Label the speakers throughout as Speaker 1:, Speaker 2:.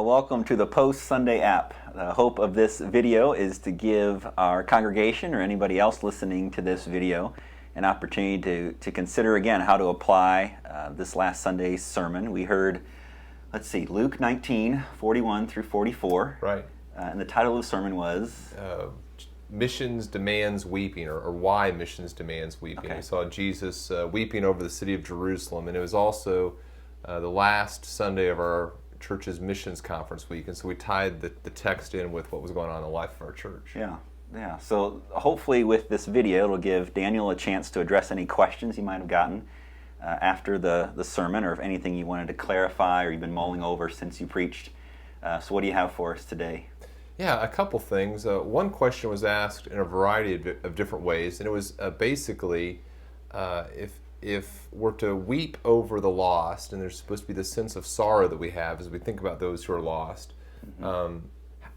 Speaker 1: welcome to the Post Sunday app. The hope of this video is to give our congregation or anybody else listening to this video an opportunity to consider again how to apply this last Sunday's sermon. We heard, Luke 19, 41 through 44.
Speaker 2: Right.
Speaker 1: And the title of the sermon was?
Speaker 2: Missions Demands Weeping, or Why Missions Demands Weeping.
Speaker 1: Okay.
Speaker 2: We saw Jesus weeping over the city of Jerusalem, and it was also the last Sunday of our church's missions conference week, and so we tied the text in with what was going on in the life of our church.
Speaker 1: Yeah. So hopefully with this video, it'll give Daniel a chance to address any questions he might have gotten after the sermon, or if anything you wanted to clarify or you've been mulling over since you preached. So what do you have for us today?
Speaker 2: Yeah, a couple things. One question was asked in a variety of different ways, and it was basically if we're to weep over the lost, and there's supposed to be this sense of sorrow that we have as we think about those who are lost,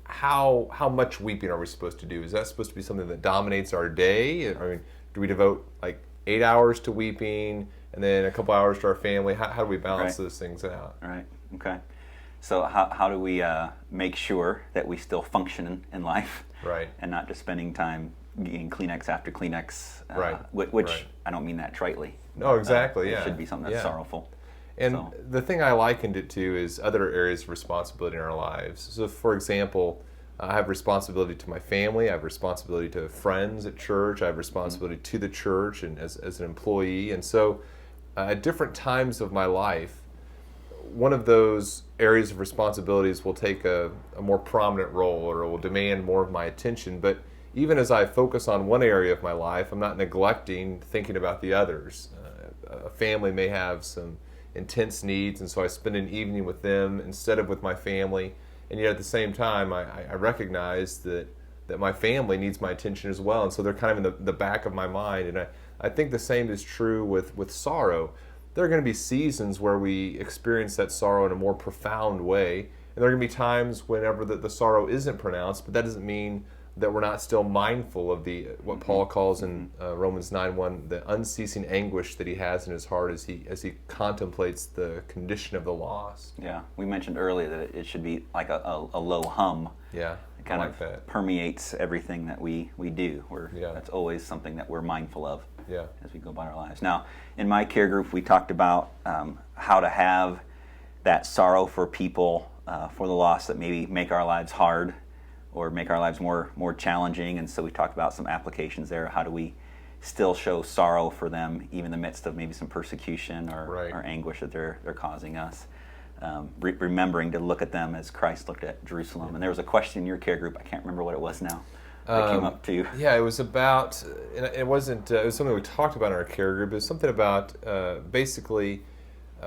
Speaker 2: how much weeping are we supposed to do? Is that supposed to be something that dominates our day? I mean, do we devote like 8 hours to weeping and then a couple hours to our family? How do we balance those things out?
Speaker 1: Right. Okay. So how do we make sure that we still function in life,
Speaker 2: right,
Speaker 1: and not just spending time getting Kleenex after Kleenex,
Speaker 2: right,
Speaker 1: which
Speaker 2: right.
Speaker 1: I don't mean that tritely.
Speaker 2: No, exactly.
Speaker 1: It should be something that's sorrowful.
Speaker 2: And the thing I likened it to is other areas of responsibility in our lives. So, for example, I have responsibility to my family. I have responsibility to friends at church. I have responsibility to the church and as an employee. And so, at different times of my life, one of those areas of responsibilities will take a more prominent role, or will demand more of my attention. But even as I focus on one area of my life, I'm not neglecting thinking about the others. A family may have some intense needs, and so I spend an evening with them instead of with my family. And yet at the same time, I recognize that my family needs my attention as well. And so they're kind of in the back of my mind. And I think the same is true with sorrow. There are going to be seasons where we experience that sorrow in a more profound way. And there are going to be times whenever the sorrow isn't pronounced, but that doesn't mean that we're not still mindful of what Paul calls in Romans 9:1, the unceasing anguish that he has in his heart as he contemplates the condition of the lost.
Speaker 1: Yeah, we mentioned earlier that it should be like a low hum.
Speaker 2: Yeah,
Speaker 1: it kind of that permeates everything that we do. That's always something that we're mindful of as we go about our lives. Now, in my care group, we talked about how to have that sorrow for people, for the lost that maybe make our lives hard or make our lives more challenging. And so we talked about some applications there. How do we still show sorrow for them, even in the midst of maybe some persecution or anguish that they're causing us? Remembering to look at them as Christ looked at Jerusalem. And there was a question in your care group, I can't remember what it was now, that came up too.
Speaker 2: Yeah, it was about, it was something we talked about in our care group. It was something about, basically,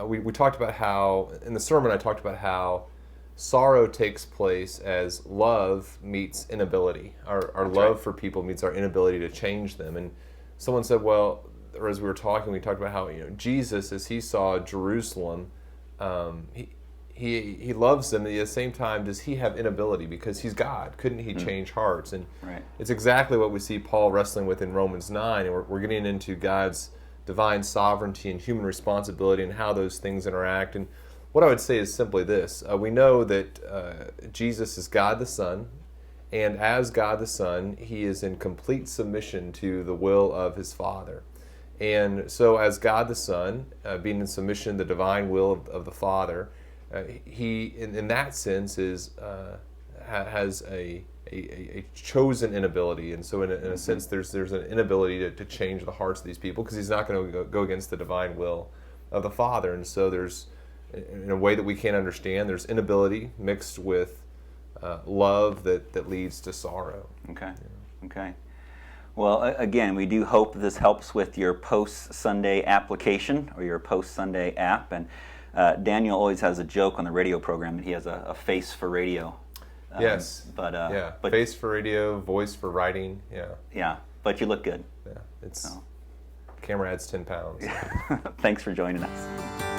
Speaker 2: we talked about how, in the sermon I talked about how sorrow takes place as love meets inability. Our love for people meets our inability to change them. And someone said, well, or as we were talking, we talked about how Jesus, as he saw Jerusalem, he loves them. At the same time, does he have inability? Because he's God. Couldn't he change hearts? And it's exactly what we see Paul wrestling with in Romans 9. And we're getting into God's divine sovereignty and human responsibility and how those things interact. And what I would say is simply this. We know that Jesus is God the Son, and as God the Son, he is in complete submission to the will of his Father. And so as God the Son, being in submission to the divine will of the Father, he, in that sense, has a chosen inability. And so in a sense, there's an inability to change the hearts of these people, because he's not going to go against the divine will of the Father. And so there's, in a way that we can't understand, there's inability mixed with love that leads to sorrow.
Speaker 1: Okay. Well, again, we do hope this helps with your post-Sunday application or your post-Sunday app. And Daniel always has a joke on the radio program that he has a face for radio.
Speaker 2: Yes.
Speaker 1: But
Speaker 2: face for radio, voice for writing.
Speaker 1: Yeah. But you look good.
Speaker 2: Yeah. Camera adds 10 pounds.
Speaker 1: Thanks for joining us.